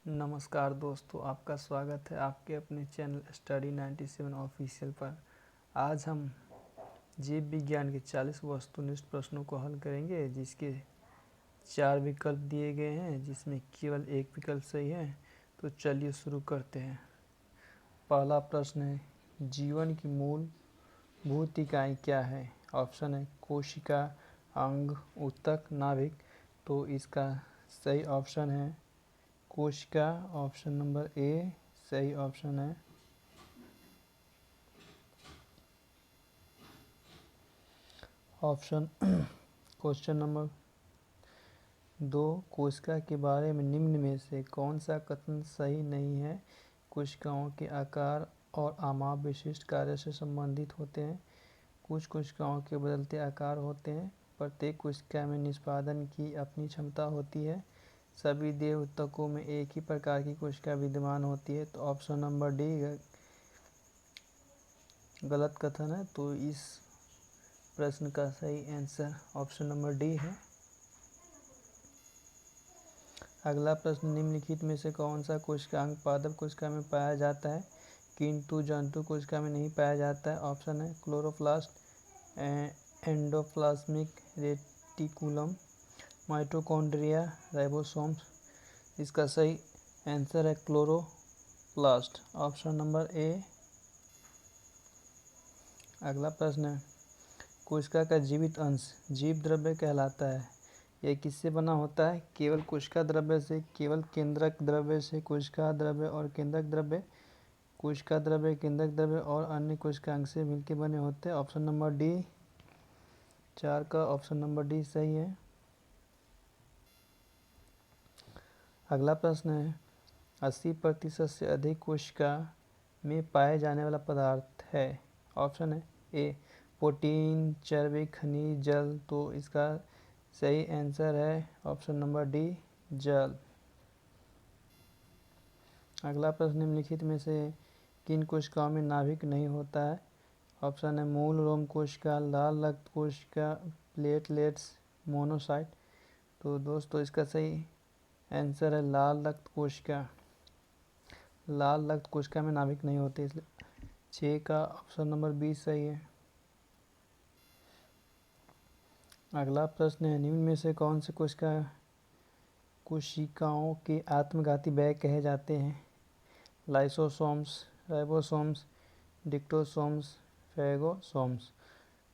नमस्कार दोस्तों, आपका स्वागत है आपके अपने चैनल स्टडी 97 ऑफिशियल पर। आज हम जीव विज्ञान के 40 वस्तुनिष्ठ प्रश्नों को हल करेंगे, जिसके 4 विकल्प दिए गए हैं, जिसमें केवल एक विकल्प सही है। तो चलिए शुरू करते हैं। पहला प्रश्न है, जीवन की मूलभूत इकाई क्या है? ऑप्शन है कोशिका, अंग, ऊतक, नाभिक। तो इसका सही ऑप्शन है कोशिका। ऑप्शन नंबर ए सही ऑप्शन है। ऑप्शन क्वेश्चन नंबर 2, कोशिका के बारे में निम्न में से कौन सा कथन सही नहीं है? कोशिकाओं के आकार और आमाप विशिष्ट कार्य से संबंधित होते हैं। कुछ कोशिकाओं के बदलते आकार होते हैं। प्रत्येक कोशिका में निष्पादन की अपनी क्षमता होती है। सभी देह ऊतकों में एक ही प्रकार की कोशिका विद्यमान होती है। तो ऑप्शन नंबर डी गलत कथन है। तो इस प्रश्न का सही आंसर ऑप्शन नंबर डी है। अगला प्रश्न, निम्नलिखित में से कौन सा कोशिकांग पादप कोशिका में पाया जाता है किंतु जंतु कोशिका में नहीं पाया जाता है? ऑप्शन है chloroplast, endoplasmic reticulum, mitochondria, ribosomes. इसका सही आंसर है क्लोरोप्लास्ट, ऑप्शन नंबर ए। अगला प्रश्न है, कोशिका का जीवित अंश जीव द्रव्य कहलाता है। यह किससे बना होता है? केवल कोशिका द्रव्य से, केवल केंद्रक द्रव्य से, कोशिका द्रव्य और केंद्रक द्रव्य, कोशिका द्रव्य, केंद्रक द्रव्य और अन्य कोशिकांग से मिलकर बने होते हैं। ऑप्शन नंबर डी, 4 का ऑप्शन नंबर डी सही है। अगला प्रश्न है, 80% से अधिक कोशिका में पाए जाने वाला पदार्थ है। ऑप्शन है ए प्रोटीन, चर्बी, खनिज, जल। तो इसका सही आंसर है ऑप्शन नंबर डी, जल। अगला प्रश्न, निम्नलिखित में से किन कोशिकाओं में नाभिक नहीं होता है? ऑप्शन है मूल रोम कोशिका, लाल रक्त कोशिका, प्लेटलेट्स, मोनोसाइट। तो दोस्तों इसका सही आंसर है लाल रक्त कोशिका। लाल रक्त कोशिका में नाभिक नहीं होते, इसलिए 6 का ऑप्शन नंबर बी सही है। अगला प्रश्न है, निम्न में से कौन से कोशिकाओं के आत्मघाती बैग कहे जाते हैं? Lysosomes, ribosomes, dictyosomes, phagosomes.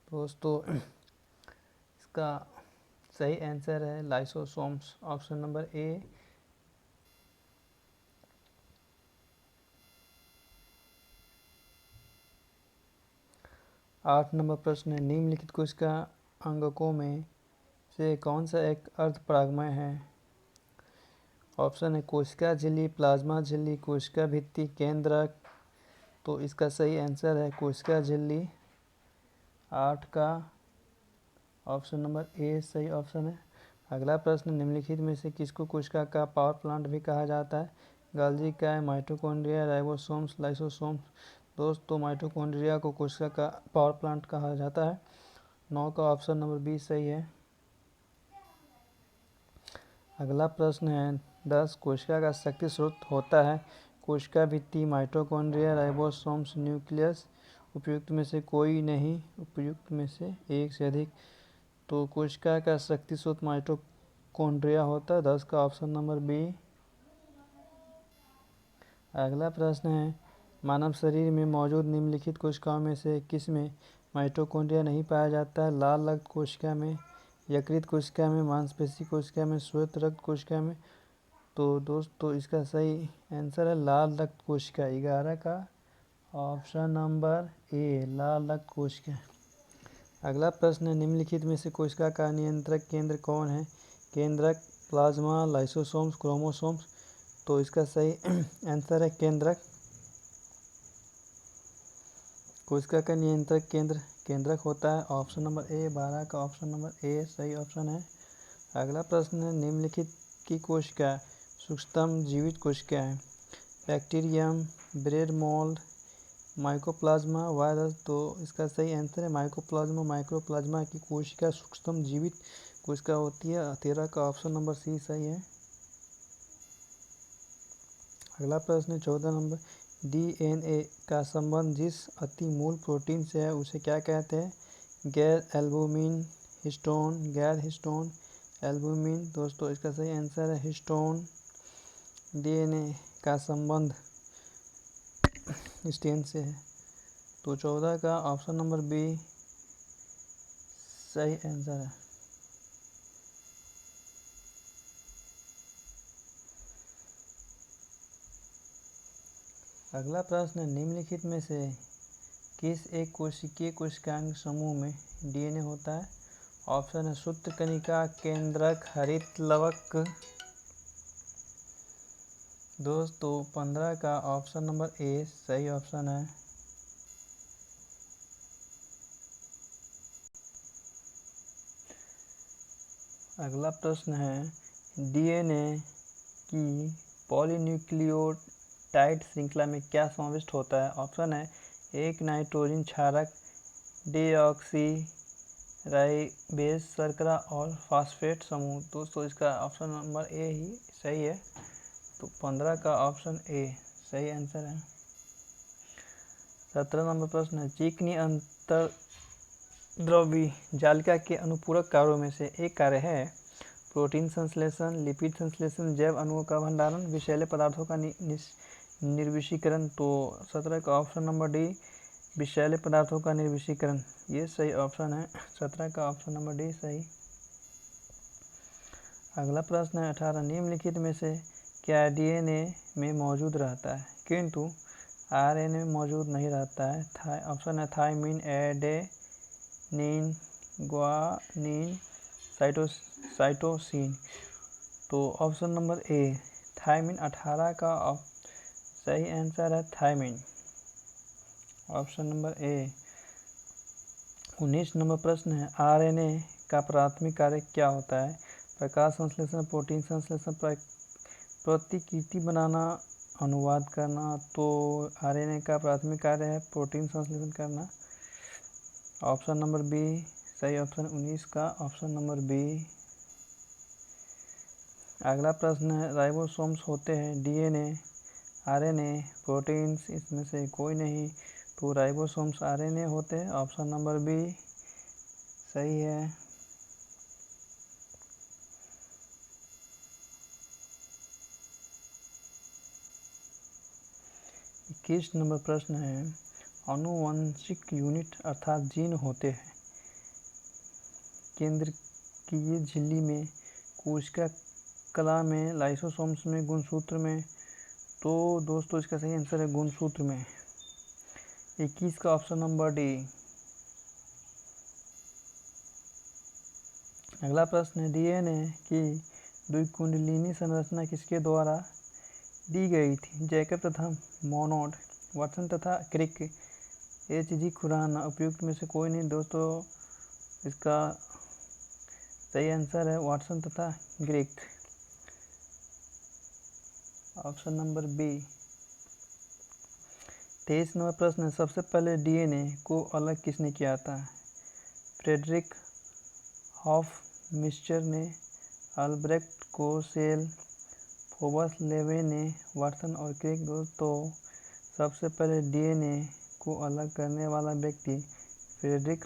दोस्तों इसका सही आंसर है lysosomes, option number A. 8 number प्रश्न है, निम्नलिखित कोशिका अंगकों में से कौन सा एक अर्धपरागमय है? ऑप्शन है कोशिका झिल्ली, प्लाज्मा झिल्ली, कोशिका भित्ति, केंद्रक। तो इसका सही आंसर है कोशिका झिल्ली, 8 का ऑप्शन नंबर ए सही ऑप्शन है। अगला प्रश्न, निम्नलिखित में से किसको कोशिका का पावर प्लांट भी कहा जाता है? गोल्गी काय, माइटोकॉन्ड्रिया, राइबोसोम्स, लाइसोसोम्स। दोस्तों माइटोकॉन्ड्रिया को कोशिका का पावर प्लांट कहा जाता है, 9 का ऑप्शन नंबर बी सही है। अगला प्रश्न है, 10 कोशिका का शक्ति स्रोत होता है? कोशिका भित्ति, माइटोकॉन्ड्रिया, राइबोसोम्स, न्यूक्लियस। उपयुक्त में से कोई नहीं, उपयुक्त में से एक से अधिक। तो कोशिका का शक्ति स्रोत माइटोकॉन्ड्रिया होता है, 10 का ऑप्शन नंबर बी। अगला प्रश्न है, मानव शरीर में मौजूद निम्नलिखित कोशिकाओं में से किस में माइटोकॉन्ड्रिया नहीं पाया जाता है? लाल रक्त कोशिका में, यकृत कोशिका में, मांसपेशी कोशिका में, श्वेत रक्त कोशिका में। तो दोस्तों इसका सही आंसर है लाल रक्त कोशिका, 11 का ऑप्शन नंबर ए, लाल रक्त कोशिका। अगला प्रश्न है, निम्नलिखित में से कोशिका का नियंत्रक केंद्र कौन है? केंद्रक, प्लाज्मा, लाइसोसोम्स, क्रोमोसोम्स। तो इसका सही आंसर है केंद्रक। कोशिका का नियंत्रक केंद्र केंद्रक होता है, ऑप्शन नंबर ए, 12 का ऑप्शन नंबर ए सही ऑप्शन है। अगला प्रश्न है, निम्नलिखित की कोशिका सूक्ष्मतम जीवित कोशिका है? Bacterium, bread mould, mycoplasma, virus. तो इसका सही आंसर है माइकोप्लाज्मा। माइक्रोप्लाज्मा की कोशिका सूक्ष्मतम जीवित कोशिका होती है, 13 का ऑप्शन नंबर सी सही है। अगला प्रश्न है 14 नंबर, डीएनए का संबंध जिस अति मूल प्रोटीन से है उसे क्या कहते हैं? गैर एल्बुमिन, हिस्टोन, गैर हिस्टोन, एल्बुमिन। दोस्तों इसका सही आंसर है हिस्टोन। डीएनए का संबंध स्टेन से है, तो 14 का ऑप्शन नंबर बी सही आंसर है। अगला प्रश्न है, निम्नलिखित में से किस एक कोशिकीय कोशिकांग समूह में डीएनए होता है? ऑप्शन है सूत्रकणिका, केंद्रक, हरित लवक। दोस्तों 15 का ऑप्शन नंबर ए सही ऑप्शन है। अगला प्रश्न है, डीएनए की पॉलीन्यूक्लियोटाइड श्रृंखला में क्या समाविष्ट होता है? ऑप्शन है एक नाइट्रोजन क्षारक, डीऑक्सी राइबोस शर्करा और फास्फेट समूह। दोस्तों इसका ऑप्शन नंबर ए ही सही है, तो 15 का ऑप्शन ए सही आंसर है। 17 नंबर प्रश्न है, चिकनी अंतर्द्रव्यी जालिका के अनुपूरक कार्यों में से एक कार्य है प्रोटीन संश्लेषण, लिपिड संश्लेषण, जैव अणुओं का भंडारण, विषैले पदार्थों का निर्विषीकरण। तो 17 का ऑप्शन नंबर डी विषैले पदार्थों का निर्विषीकरण ये सही ऑप्शन है। 17 का ऑप्शन नंबर डी सही। अगला प्रश्न है 18, निम्नलिखित में से क्या डीएनए में मौजूद रहता है किंतु आरएनए में मौजूद नहीं रहता है? ऑप्शन है थायमिन, एडेनिन, ग्वानिन, साइटोसिन। तो ऑप्शन नंबर ए थायमिन 18 का सही आंसर है thymine, option number A. 19 number प्रश्न है, आरएनए का प्राथमिक कार्य क्या होता है? प्रकाश संश्लेषण, प्रोटीन संश्लेषण, प्रतिकृति बनाना, अनुवाद करना। तो आरएनए का प्राथमिक कार्य है प्रोटीन संश्लेषण करना, ऑप्शन नंबर बी सही ऑप्शन। 19 का ऑप्शन नंबर बी। अगला प्रश्न है, राइबोसोम्स होते हैं डीएनए, आरएनए, प्रोटीन्स, इसमें से कोई नहीं। तो राइबोसोम्स आरएनए होते हैं, ऑप्शन नंबर बी सही है। 21 नंबर प्रश्न है, आनुवंशिक यूनिट अर्थात जीन होते हैं केंद्रकीय झिल्ली में, कोशिका कला में, लाइसोसोम्स में, गुणसूत्र में। तो दोस्तों इसका सही आंसर है गुणसूत्र में, 21 का ऑप्शन नंबर डी। अगला प्रश्न है, डीएनए की द्विकुंडलिनी संरचना किसके द्वारा दी गई थी? जैकब तथा मोनोड, वाटसन तथा क्रिक, एच.जी. खुराना। उपयुक्त में से कोई नहीं। दोस्तों इसका सही आंसर है वाटसन तथा Crick, option number B. 23 number प्रश्न है, सबसे पहले डीएनए को अलग किसने किया था? फ्रेडरिक हॉफमिस्चर ने, अल्ब्रेक्ट कोसेल, फोबस लेवे ने, वाटसन और क्रिक। दोस्तों सबसे पहले डीएनए को अलग करने वाला व्यक्ति फ्रेडरिक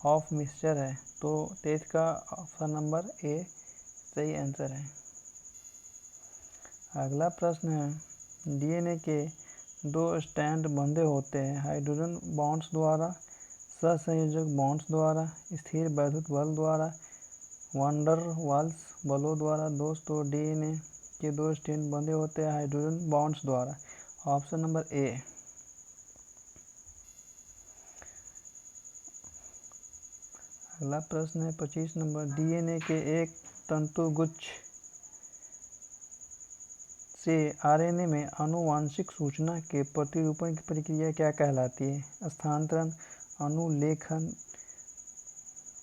हॉफमिस्चर है, तो 23 का ऑप्शन नंबर ए सही आंसर है। अगला प्रश्न है, डीएनए के दो स्ट्रैंड बंधे होते हैं हाइड्रोजन बॉन्ड्स द्वारा, सहसंयोजक बॉन्ड्स द्वारा, स्थिर वैद्युत बल द्वारा, वंडर वाल्स बलों द्वारा। दोस्तों डीएनए के दो स्ट्रैंड बंधे होते हैं हाइड्रोजन बॉन्ड्स द्वारा, ऑप्शन नंबर ए। अगला प्रश्न है 25 नंबर, डीएनए के एक तंतुगुच्छ से आरएनए में आनुवांशिक सूचना के प्रतिरूपण की प्रक्रिया क्या कहलाती है? स्थानांतरण, अनुलेखन,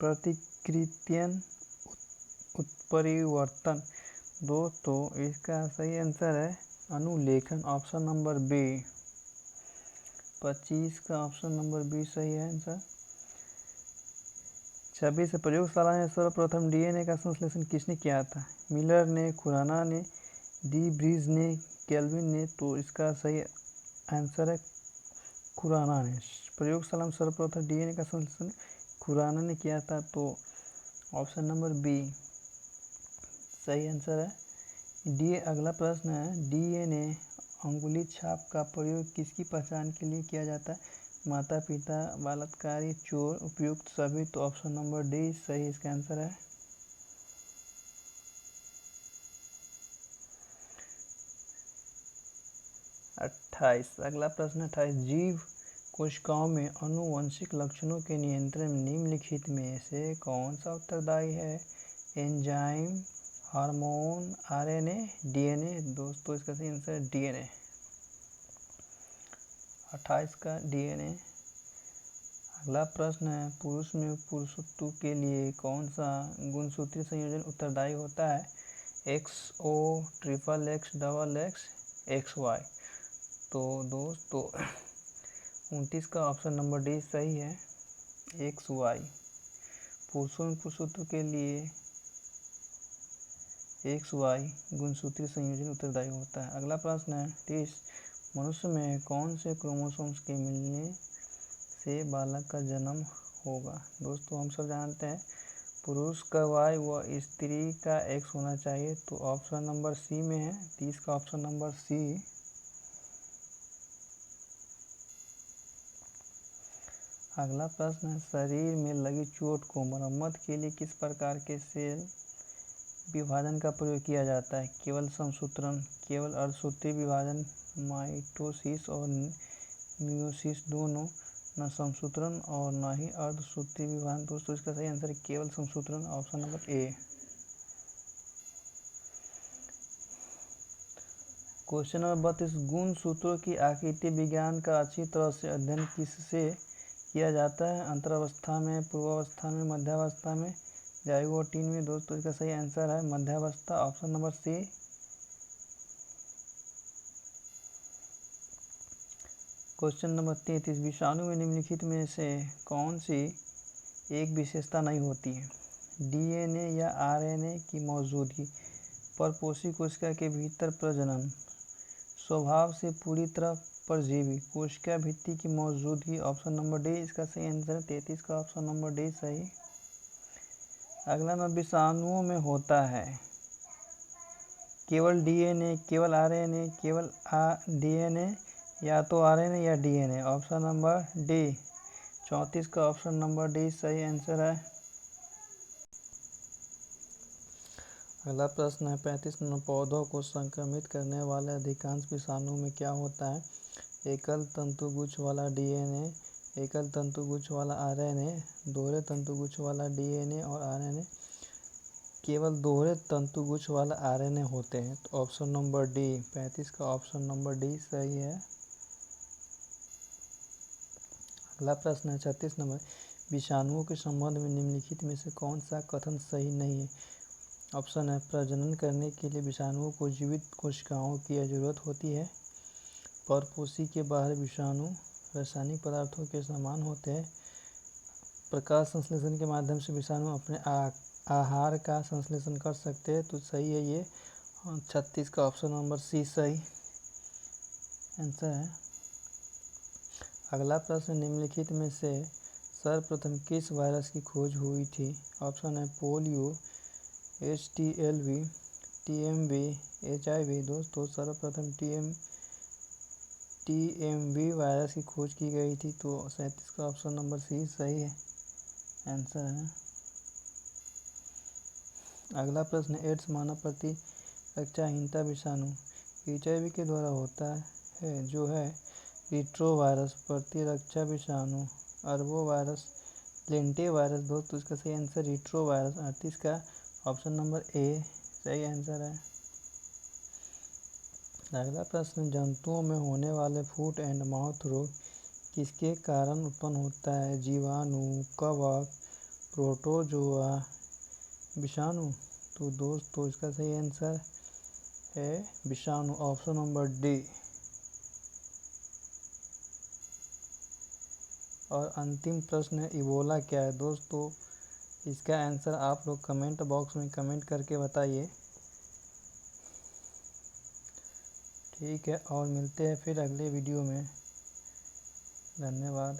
प्रतिकृतियन, उत्परिवर्तन। दोस्तों इसका सही आंसर है अनुलेखन, ऑप्शन नंबर बी। 25 का ऑप्शन नंबर बी सही है आंसर। 26 प्रयोगशाला में सर्वप्रथम डीएनए का संश्लेषण किसने किया था? मिलर ने, खुराना ने, डी ब्रीज ने, केल्विन ने, तो इसका सही आंसर है खुराना ने। प्रयोगशाला में सर्वप्रथम डीएनए का संश्लेषण खुराना ने किया था, तो ऑप्शन नंबर बी सही आंसर है। डी अगला प्रश्न है, डीएनए अंगुली छाप का प्रयोग किसकी पहचान के लिए किया जाता है? माता पिता, बलात्कारी, चोर, उपयुक्त सभी, तो ऑप्शन नंबर डी सही इसका आंसर है। अगला प्रश्न 28, जीव कोशिकाओं में आनुवंशिक लक्षणों के नियंत्रण में निम्नलिखित में से कौन सा उत्तरदायी है? Enzyme, hormone, RNA, DNA. दोस्तों इसका सही आंसर है डीएनए। 28 का डीएनए। अगला प्रश्न है, पुरुष में पुरुषत्व के लिए कौन सा गुणसूत्रीय संयोजन उत्तरदायी होता है? XO, XXX, XX, XY। तो दोस्तों 29 का ऑप्शन नंबर डी सही है, XY। पुरुषों में पुरुषत्व के लिए XY गुणसूत्रीय संयोजन उत्तरदायी होता है। अगला प्रश्न है 30, मनुष्य में कौन से क्रोमोसोम्स के मिलने से बालक का जन्म होगा? दोस्तों हम सब जानते हैं पुरुष का Y व स्त्री का X होना चाहिए, तो ऑप्शन नंबर सी में है, 30 का ऑप्शन नंबर सी। अगला प्रश्न है, शरीर में लगी चोट को मरम्मत के लिए किस प्रकार के सेल विभाजन का प्रयोग किया जाता है? केवल समसूत्रण, केवल अर्धसूत्रीय विभाजन, माइटोसिस और मियोसिस दोनों, न समसूत्रण और न ही अर्धसूत्रीय विभाजन। दोस्तों इसका सही आंसर है केवल समसूत्रण, option number A. Question number 32, गुणसूत्रों की आकृति विज्ञान का अच्छी तरह से अध्ययन किससे किया जाता है? अंतरावस्था में, पूर्वावस्था में, मध्यावस्था में, जाइगोटिन में। दोस्तों इसका सही आंसर है मध्यावस्था, option number C. Question number 33, विषाणु में निम्नलिखित में से कौन सी एक विशेषता नहीं होती है? डीएनए या आरएनए की मौजूदगी, परपोषी कोशिका के भीतर प्रजनन, स्वभाव से पूरी तरह परजीवी, कोशिका भित्ति की मौजूदगी। ऑप्शन नंबर डी इसका सही आंसर है, 33 का ऑप्शन नंबर डी सही। अगला नंबर, विषाणुओं में होता है केवल डीएनए, केवल आरएनए, केवल डीएनए, या तो आरएनए या डीएनए। ऑप्शन नंबर डी, 34 का ऑप्शन नंबर डी सही आंसर है। अगला प्रश्न है 35 नंबर, पौधों को संक्रमित करने वाले अधिकांश विषाणु में क्या होता है? एकल तंतुगुच्छ वाला डीएनए, एकल तंतुगुच्छ वाला आरएनए, दोहरे तंतुगुच्छ वाला डीएनए और आरएनए। केवल दोहरे तंतुगुच्छ वाला आरएनए होते हैं, तो ऑप्शन नंबर डी, 35 का ऑप्शन नंबर डी सही है। अगला प्रश्न है 36 नंबर, विषाणुओं के संबंध में निम्नलिखित में से कौन सा कथन सही नहीं है? ऑप्शन है, प्रजनन करने के लिए विषाणुओं को जीवित कोशिकाओं की जरूरत होती है, परपोषी के बाहर विषाणु रासायनिक पदार्थों के समान होते हैं, प्रकाश संश्लेषण के माध्यम से विषाणु अपने आहार का संश्लेषण कर सकते हैं, तो सही है ये 36 का ऑप्शन नंबर सी सही आंसर है। अगला प्रश्न, निम्नलिखित में से सर्वप्रथम किस वायरस की खोज हुई थी? ऑप्शन है, पोलियो, HTLV, TMV, HIV। दोस्तों सर्वप्रथम TMV वायरस की खोज की गई थी, तो 37 का ऑप्शन नंबर सी सही है आंसर है। अगला प्रश्न, एड्स मानव प्रतिरक्षाहीनता विषाणु HIV के द्वारा होता है, जो है रिट्रोवायरस, प्रतिरक्षा विषाणु, अरबोवायरस, लेंटेवायरस। दोस्तों इसका सही आंसर रिट्रोवायरस, 38 का ऑप्शन नंबर ए सही आंसर है। अगला प्रश्न, जंतुओं में होने वाले फुट एंड माउथ रोग किसके कारण उत्पन्न होता है? जीवाणु, कवक, प्रोटोजोआ, विषाणु। तो दोस्तों इसका सही आंसर है विषाणु, ऑप्शन नंबर डी। और अंतिम प्रश्न है, इबोला क्या है? दोस्तों इसका आंसर आप लोग कमेंट बॉक्स में कमेंट करके बताइए। ठीक है, और मिलते हैं फिर अगले वीडियो में। धन्यवाद।